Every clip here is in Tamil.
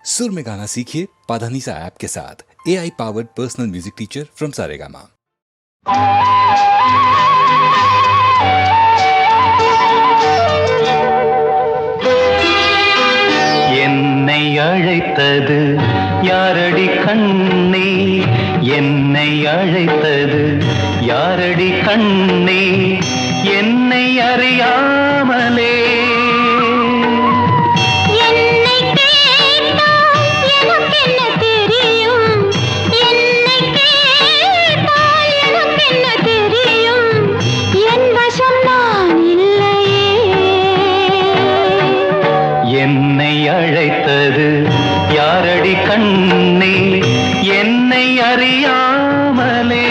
सुर में गाना सीखिए पाधानीसा ऐप के साथ। AI powered personal music teacher from Saregama. என்னை அழைத்தது யாரடி கண்ணே, என்னை அழைத்தது யாரடி கண்ணே, என்னை அறியாமலே என்னை அழைத்தது யாரடி கண்ணே, என்னை அறியாமலே.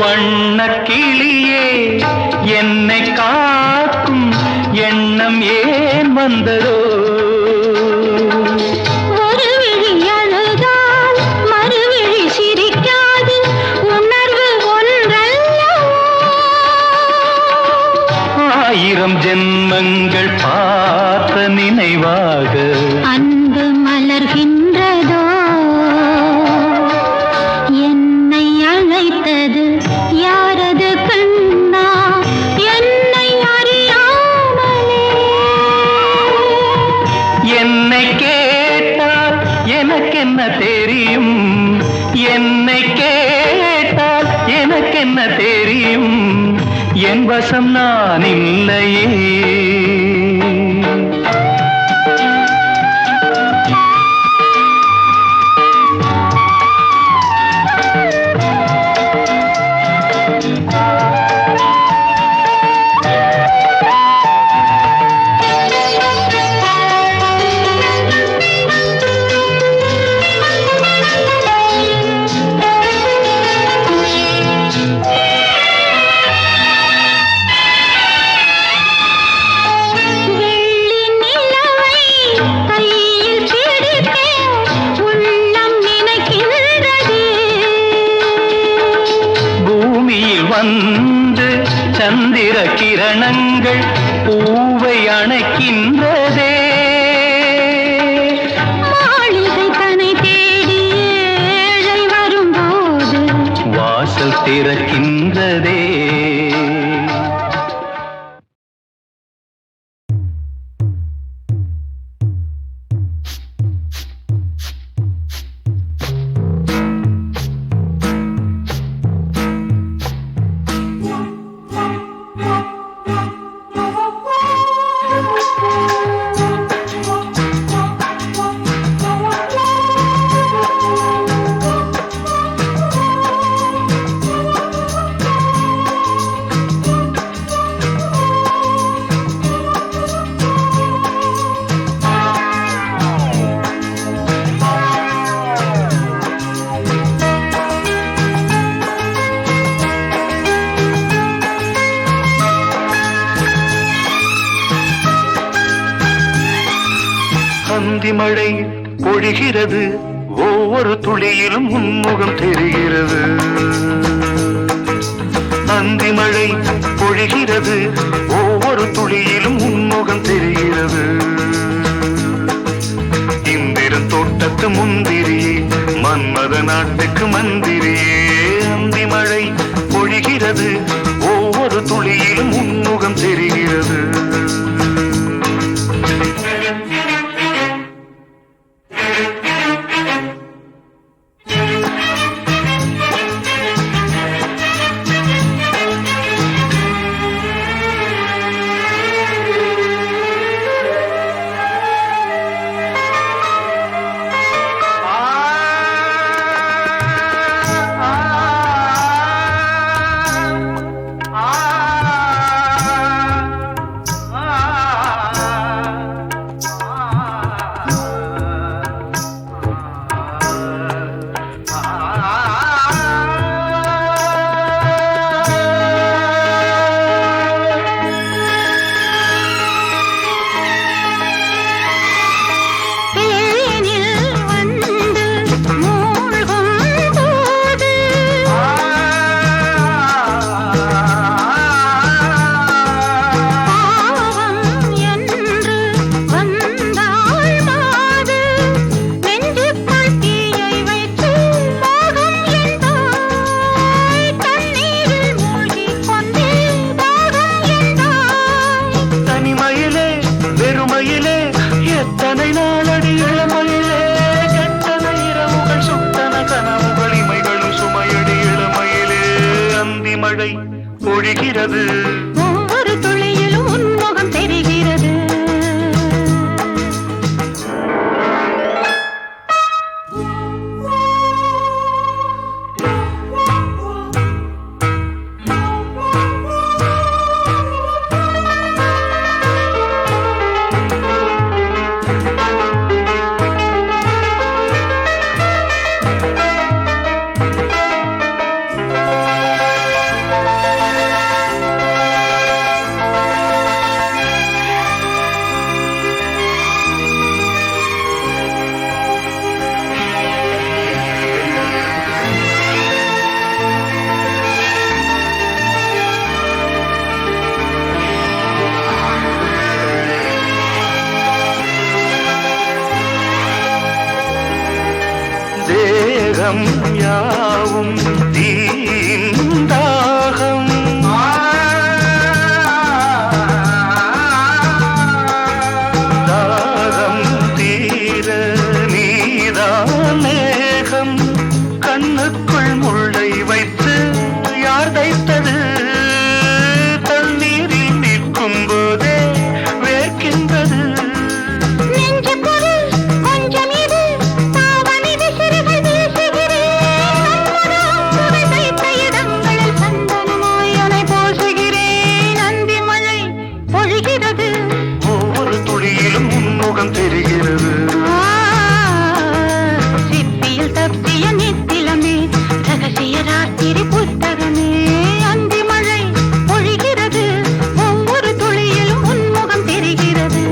வண்ணக்கிளியே என்னை காக்கும் எண்ணம் ஏன் வந்ததோ, ஒரு விழி அழுதால் மறுவிழி சிரிக்காது, உணர்வு ஒன்றல்லவோ. ஆயிரம் ஜென்மங்கள் பார்த்த நினைவாக அன்பு மலர்கின்றதோ, என்னை அழைத்தது யாரது கண்ணா, என்னை அறியாமலே. என்னை கேட்டால் எனக்கென்ன தெரியும், என்னை கேட்டால் எனக்கென்ன தெரியும், என் வசம் நான் இல்லையே. வந்து சந்திர கிரணங்கள் பூவை அணைக்கின்றதே, மாளிகை தனை தேடி ஏழை வரும்போது வாசல் திறக்கின்றதே. அந்தி மழை பொழிகிறது, ஒவ்வொரு துளியிலும் உன்முகம் தெரிகிறது. அந்தி மழை பொழிகிறது, ஒவ்வொரு துளியிலும் உன்முகம் தெரிகிறது. இந்திரன் தோட்டத்து முந்திரியே, மன்மத நாட்டுக்கு மந்திரியே. அந்தி மழை பொழிகிறது, ஒவ்வொரு துளியிலும் உன்முகம் தெரிகிறது. பொழிகிறது. ஒவ்வொரு துளியிலும் உன்முகம் தெரிகிறது. தேகம் யாவும் தீந்தாகம். தாகம் தீர நீதான் மேகம். கண்ணுக்குள் முள்ளை வைத்து யார் தைத்தது? தண்ணீரில் நிற்கும் போதே வேர்க்கின்றது. ஒவ்வொரு துளியிலும் உன்முகம் தெரிகிறது. சிப்பியில் தப்பிய நித்திலமே ரகசிய ராத்திரி புத்தகமே. அந்தி மழை பொழிகிறது. ஒவ்வொரு துளியிலும் உன்முகம் தெரிகிறது.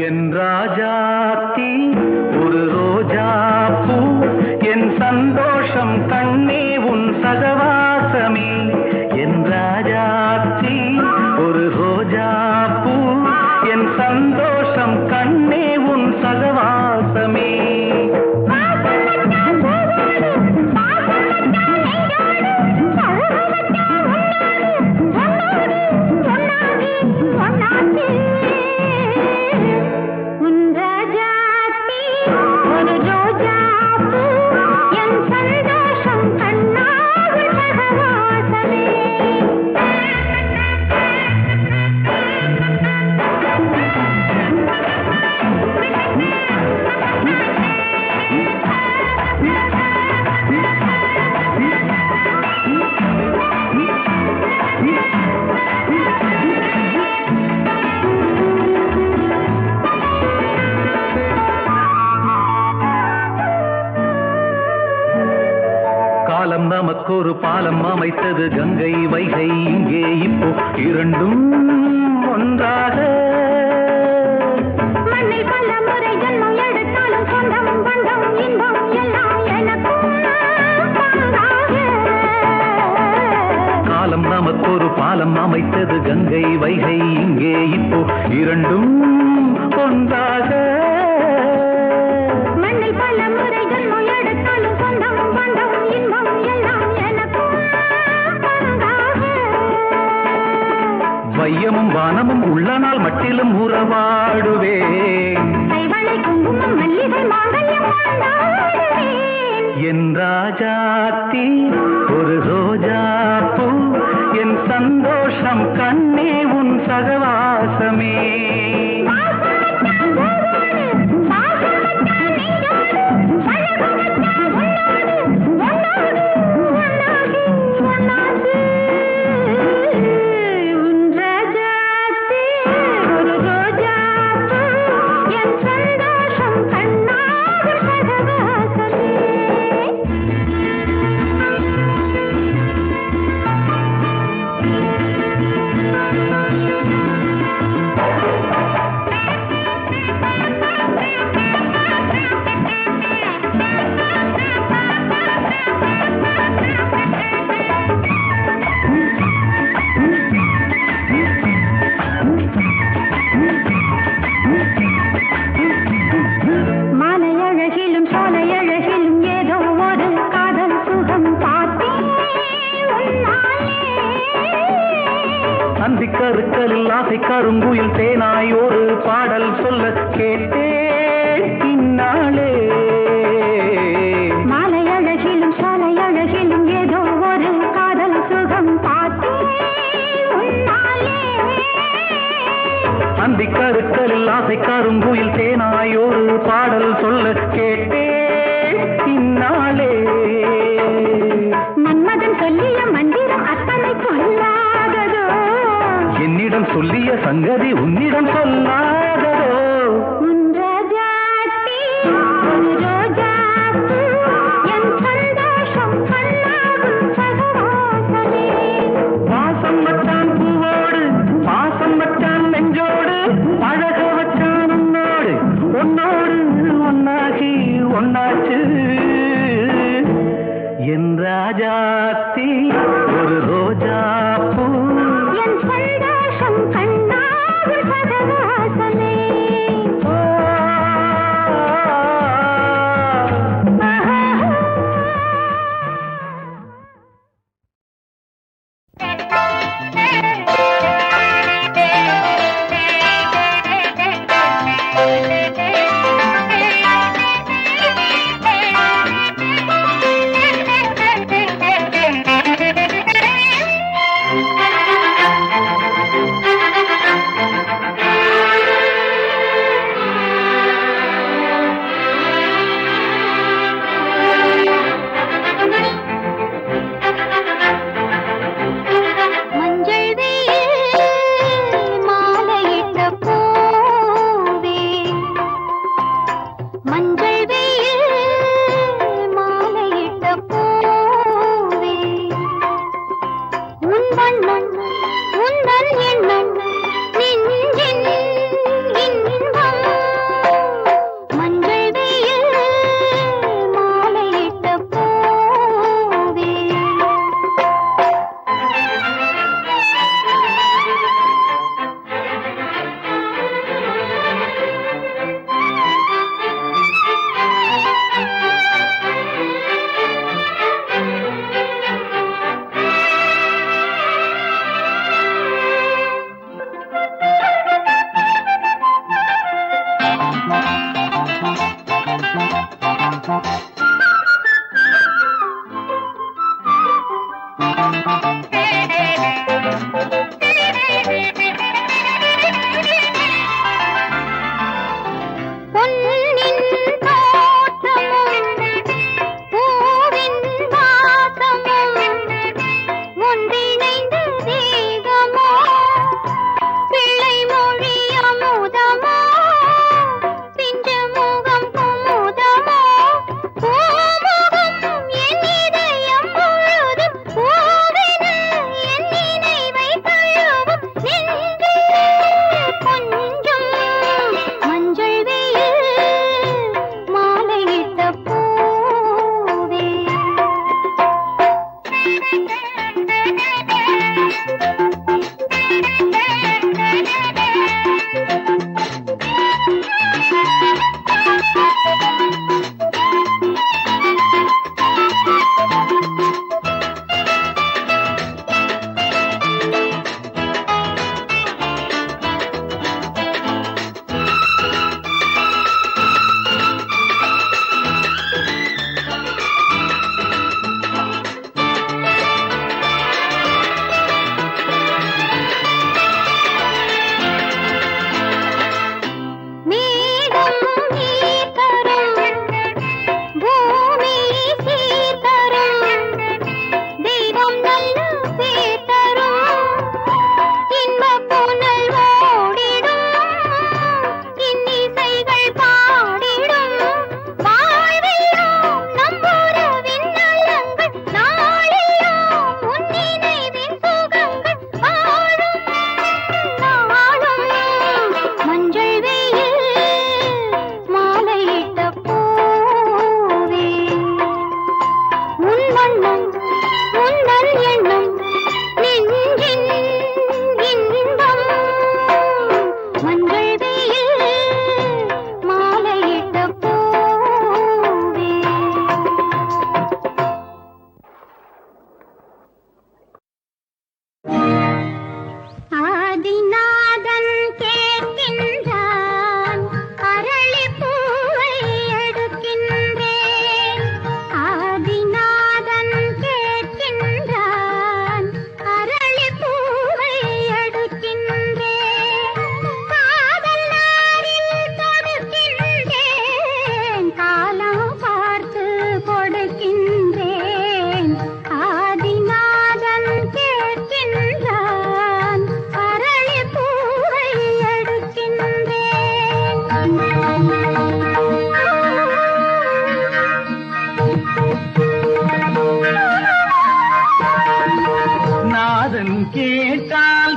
என் ராஜாத்தி ஒரு ரோஜா பூ. என் சந்தோஷம் கண்ணே உன் சகவாசமே. என் ராஜாத்தி ஒரு ரோஜா பூ. என் சந்தோஷம் கண்ணே உன் சகவாசமே. காலம் நமக்கொரு பாலம் அமைத்தது. கங்கை வைகை இங்கே இப்போ இரண்டும் ஒன்றாக. மண்ணில் பல முறை ஜன்மம் எடுத்தாலும் சொந்தம் பந்தம் இன்பம் எல்லாம் எனக்கும் பங்காக. காலம் நமக்கொரு பாலம் அமைத்தது. கங்கை வைகை இங்கே இப்போ இரண்டும் ஒன்றாக. மண்ணில் பல முறை ஜன்மம் எடுத்தாலும் சொந்தம் பந்தம் இன்பம் எல்லாம் எனக்கும் பங்காக. வையமும் வானமும் உள்ள நாள் மட்டிலும் உறவாடுவேன். கைவளை குங்குமம் மல்லிகை மாங்கல்யம் கொண்டாடுவேன். என் ராஜாத்தி ஒரு ரோஜா பூ. என் சந்தோஷம் கண்ணே உன் சகவாசமே. அந்திக்கருக்கலில் ஆசை கருங்குயில் தேனாய் ஒரு பாடல் சொல்ல கேட்டேன் இந்நாளே. மாலை அழகிலும் சாலை அழகிலும் ஏதோ ஒரு காதல் சுகம் பார்த்தேன் உன்னாலே. அந்திக்கருக்கலில் ஆசை கருங்குயில் தேனாய் ஒரு பாடல் சொல்ல கேட்டேன் இந்நாளே. மன்மதன் சொல்லிய மந்திரம் அத்தனை சொல்லாததோ, என்னிடம் சொல்லிய சங்கதி உன்னிடம் சொல்லாததோ. உன் ராஜாத்தி ஒரு ரோஜாப்பூ, என் சந்தோஷம் கண்ணாகும் சகவாசமே. பாசம் வச்சான் பூவோடு பாசம் வச்சான் நெஞ்சோடு பழக வச்சான் உன்னோடு உன்னோடு ஒன்னாகி ஒன்னாச்சு. என் ராஜாத்தி ஒரு ரோஜா பூ, என் சந்தோஷம் கண்ணாகும் சகவாசமே. மஞ்சள் வெயில் மாலையிட்ட பூவே, மஞ்சள் வெயில் மாலையிட்ட பூவே, உன் வண்ணம் உந்தன் எண்ணம் நெஞ்சின் இன்பம். மஞ்சள் வெயில் மாலையிட்ட பூவே.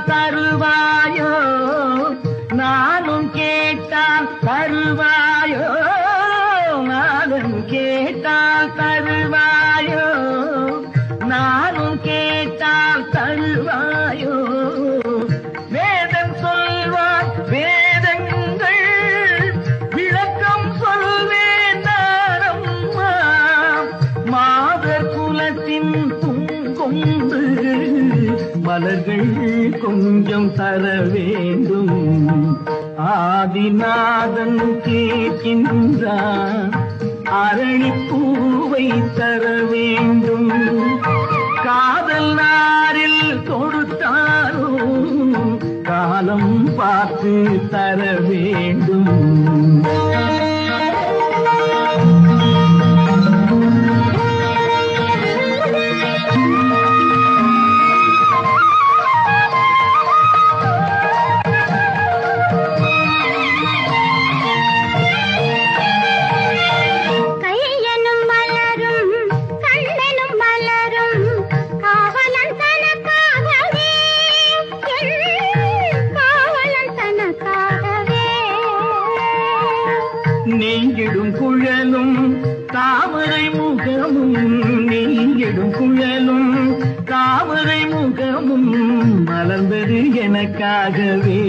தருவாயோ நானும் கேட்டால் தருவாயோ நானும் கேட்டால் தருவாயோ நானும் கேட்டால் தருவாயோ வேதம் சொல்வார் வேதங்கள் விளக்கம் சொல்வேன் நானம்மா மாதர் குலத்தின் பூங்கொண்டு மலர்கள் கொஞ்சம் தர வேண்டும் ஆதிநாதன் கேட்கின்றான் அரளிப்பூவை தர வேண்டும் காதல் நாரில் கொடுத்தாரோ காலம் பார்த்து தர வேண்டும் நீங்கிடும் குழலும் தாமரை முகமும் நீங்கிடும் குழலும் தாமரை முகமும் மலர்ந்தது எனக்காகவே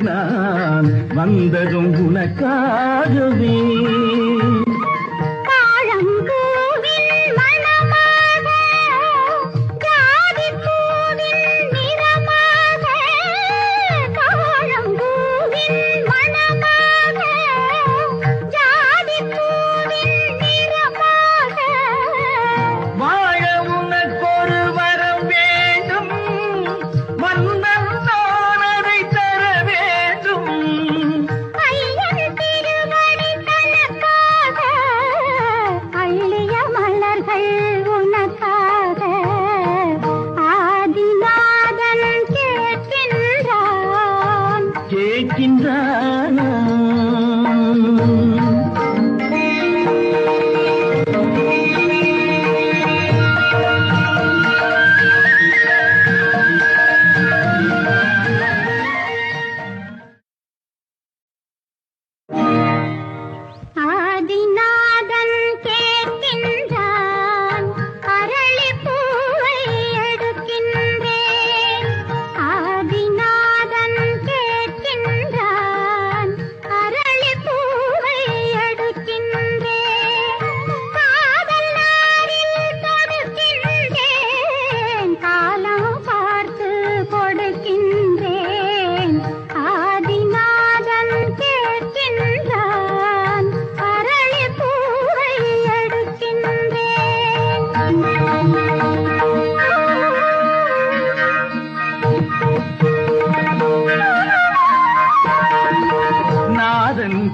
நான் வந்ததும் உனக்காகவே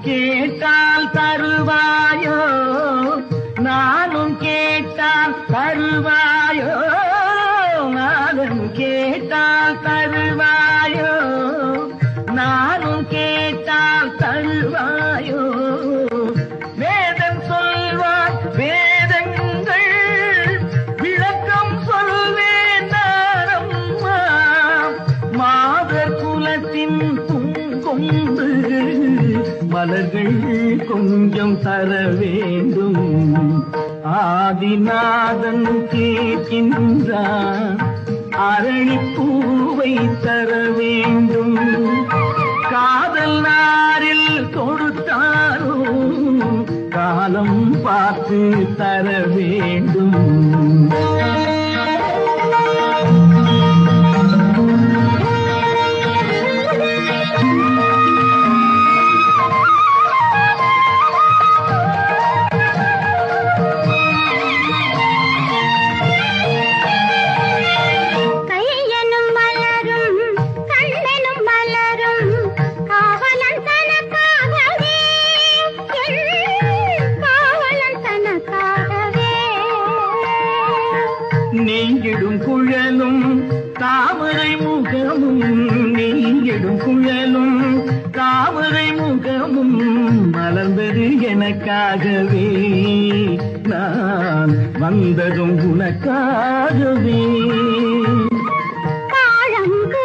கேட்டால் தருவாயோ நானும் கேட்டால் தருவாயோ நானும் கேட்டால் தருவாயோ நானும் கேட்டால் தருவாயோ வேதம் சொல்வார் வேதங்கள் விளக்கம் சொல்வேன் நானம்மா மாதர் குலத்தின் பூங்கொண்டு மலர்கள் கொஞ்சம் தர வேண்டும் ஆதிநாதன் கேட்கின்றான் அரளிப்பூவை தர வேண்டும் காதல் நாரில் கொடுத்தாரோ காலம் பார்த்து தர வேண்டும் நீங்கிடும் குழலும் தாமரை முகமும் நீங்கிடும் குழலும் தாமரை முகமும் மலர்ந்தது எனக்காகவே நான் வந்ததும் உனக்காகவே தாழம்பூ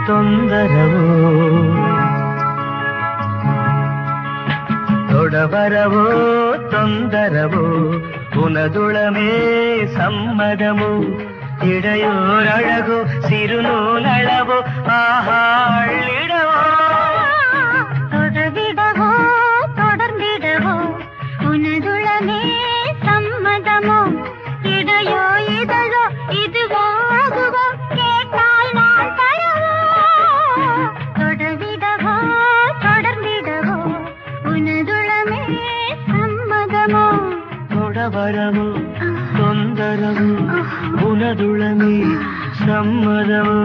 ತೊಂದರವೋ ತೊಡಬರವೋ ತೊಂದರವೋ புனதுளமே சம்மதமோ இடையோரழகோ சிறுநூலளவோ ஆஹாளிடவோ தொடர்விடவோ தொடர்ந்திடவோ உனதுளமே சம்மதமோ இடையோ இதழோ இதுவோ அதுவோ கேட்டால் நான் தரவோ தொடர்விடவோ தொடர்ந்திடவோ உனதுளமே சம்மதமோ தொடவரவோ தொந்தரவோ உனதுளமே சம்மதமோ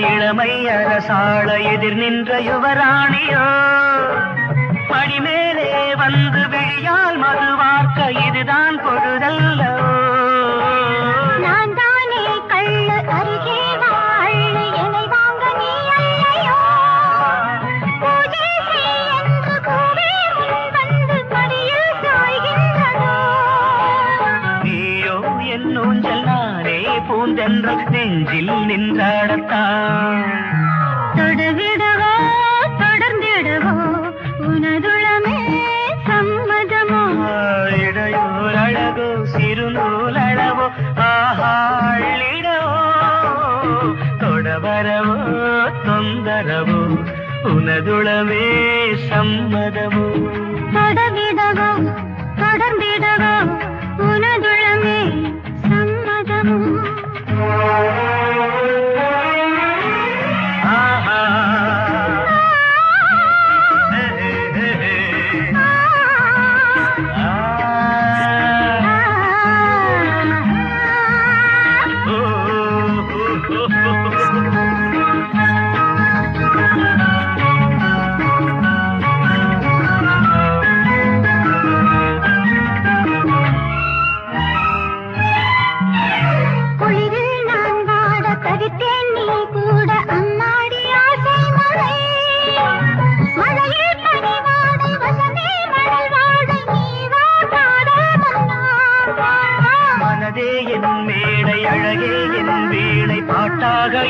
இளமை அரசாள எதிர் நின்ற யுவராணியோ படிமேலே வந்து விழியால் மது வார்க்க இதுதான் பொழுதல்லோ நான் தானே கள்ளு அருகே வாழ் என்னை வாங்க நீ அல்லையோ பூஜை என்று கூவே முன் வந்து மடியில் சாய்கின்றதோ நீயோ என் ஊஞ்சல் நானே பூந்தென்ற நெஞ்சில் நின்றாடத்தான் தொடவிடவோ தொடர்ந்திடவோ உனதுளமே சம்மதமோ இடையோர் அழகோ சிறுநூலளவோ ஆஹாளிடவோ தொடவரவோ தொந்தரவோ உனதுளமே சம்மதமோ தொடவிடவோ தொடர்ந்திடவோ உனதுளமே சம்மதமோ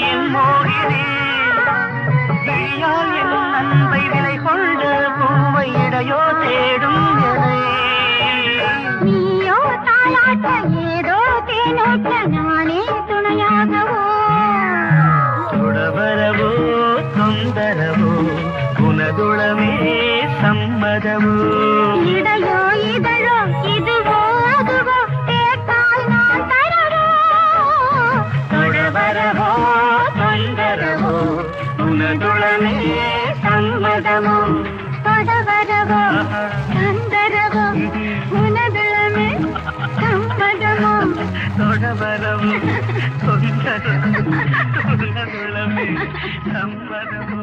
என் மோகினே விழியால் என் அன்பை விலை கொண்ட பூவை இடையோ தேடும் நீயோ தாளாட்ட ஏதோ தேனோட்ட நானே துணையாகவோ தொடவரவோ தொந்தரவோ உனதுளமே சம்மதமோ இடையோ இதழோ இதுவோ அதுவோ கேட்டால் நான் தரவோ தொடவரவோ தொந்தரவோ உனதுளமே சம்மதமோ தொடவரவோ தொந்தரவோ உனதுளமே சம்மதமோ தொடவரவோ தொந்தரவோ உனதுளமே சம்மதமோ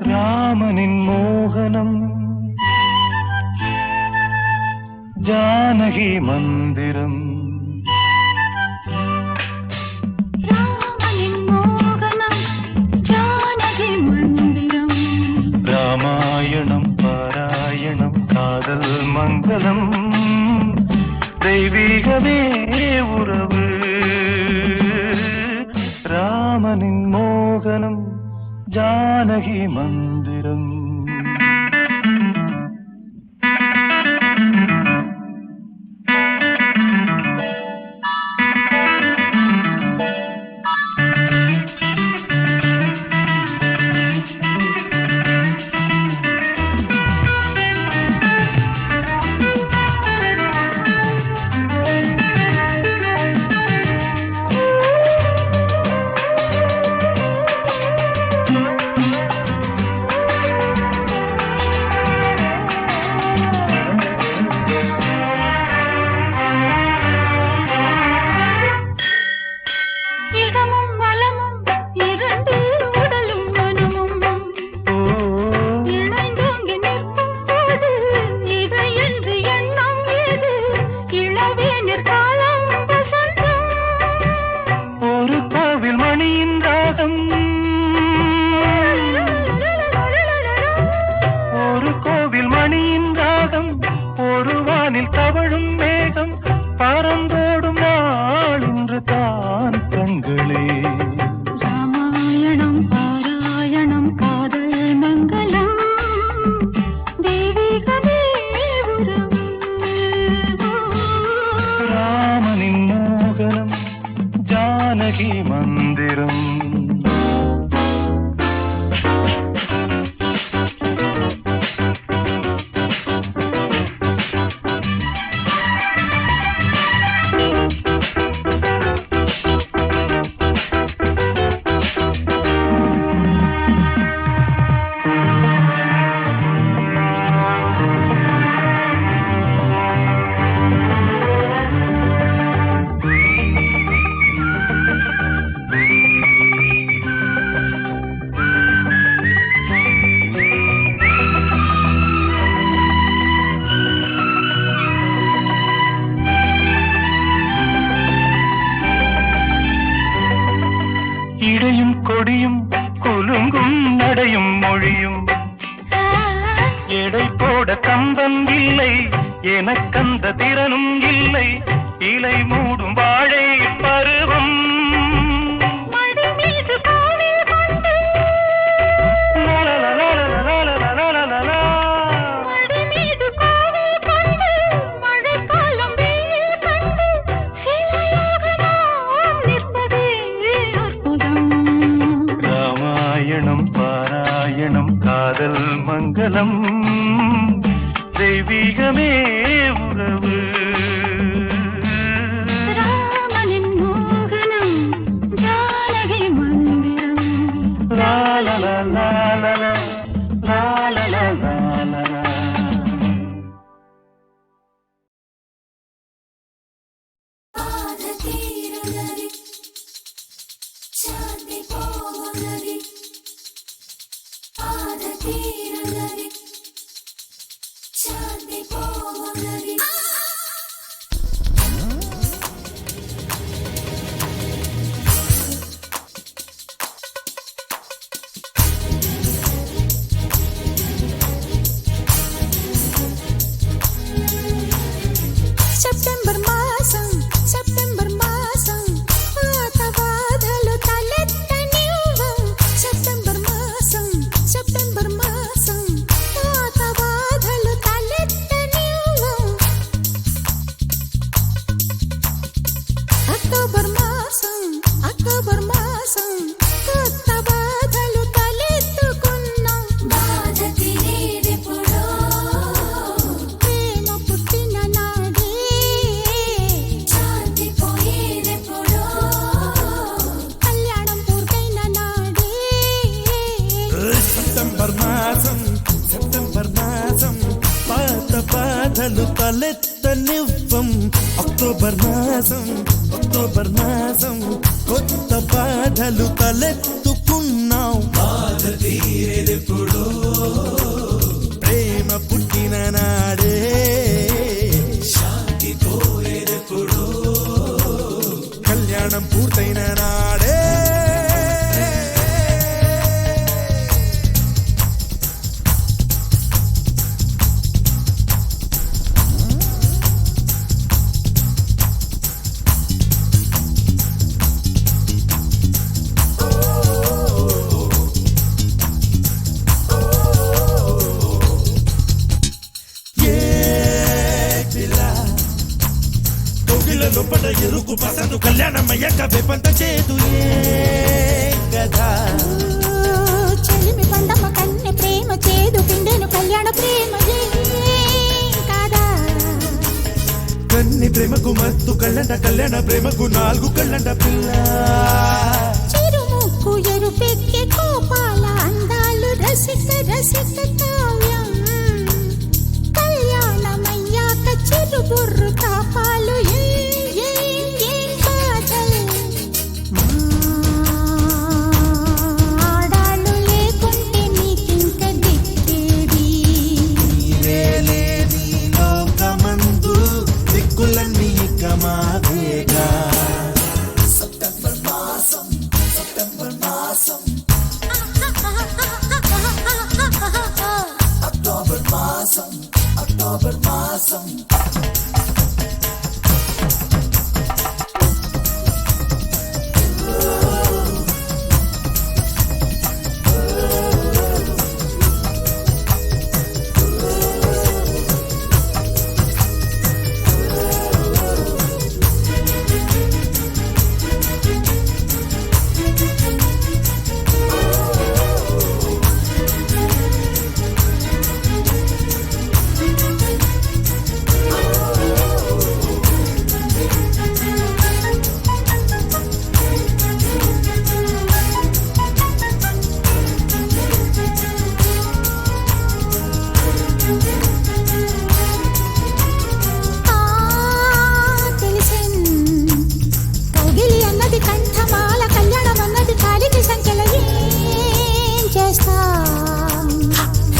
ராமனின் மோகனம் ஜானகி மந்திரம் ராமனின் மோகனம் ஜானகி மந்திரம் ராமாயணம் பாராயணம் காதல் மங்களம் தெய்வீகமே உறவு ராமனின் மோகனம் ஜானகி மந்திரம் இடையும் கொடியும் குலுங்கும் நடையும் மொழியும் எடை போட கம்பம் இல்லை எனக்கந்த திறனும் இல்லை இலை மூடும் வாழை பருவம் காதல் மங்களம் தெய்வீகமே உறவு ராமனின் மோகனம் ஜானகி மந்திரம் லாலலா லாலலா லாலலா லாலலா బాధలు తలెత్తనివ్వం అక్టోబర్ మాసం కొత్త బాధలు తలెత్తుకున్నాం బాధ తీరేదెప్పుడో ప్రేమ పుట్టిన నాడే శాంతి పోయేదెప్పుడో కళ్యాణం పూర్తయిన నాడే లోపల ఎరుకు పసందు కళ్యాణమయ్యాక వేపంత చేదు కదా చెలిమి పండమ్మ కన్నె ప్రేమ చేదు పిండెను కళ్యాణ ప్రేమ కదా కన్ని ప్రేమకు మత్తు కళ్ళంట కళ్యాణ ప్రేమకు 4 కళ్ళంట పిల్ల చిరుముక్కు ఎరుపెక్కే కోపాల అందాలు రసిక రసిక కావ్యం కళ్యాణమయ్యాక చిరుబుర్రు తాపాలు అక్టోబర్ మాసం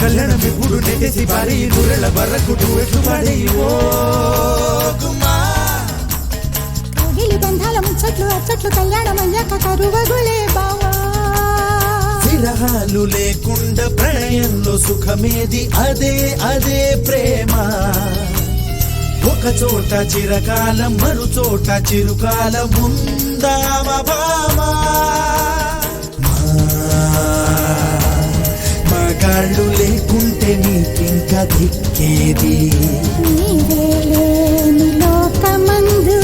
కళ్యాణం ఎప్పుడు నెట్టేసి పారి నూరెళ్ళ బర్రకు ఎట్లు పాడే ఓ గుమా గిలి బంధాల ముచ్చట్లు అచ్చట్లు కళ్యాణం అయ్యాక కరువగులే బావా విరహాలు లేకుండా ప్రణయంలో సుఖమేది అదే అదే ప్రేమ ఒక చోట చిరకాలం మరు చోట చిరుకాలం ఉందామా బామా మగాళ్ళు లేకుంటే నీకింకా దిక్కేది నీవే లేని లోకమందు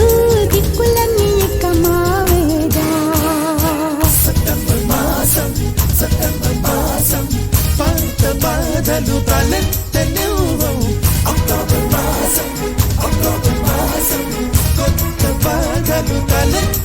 దిక్కులన్నీ ఇక మావేగా సెప్టెంబర్ మాసం పాత బాధలు తలెత్తనివ్వు అక్టోబర్ మాసం కొత్త బాధలు తలెత్త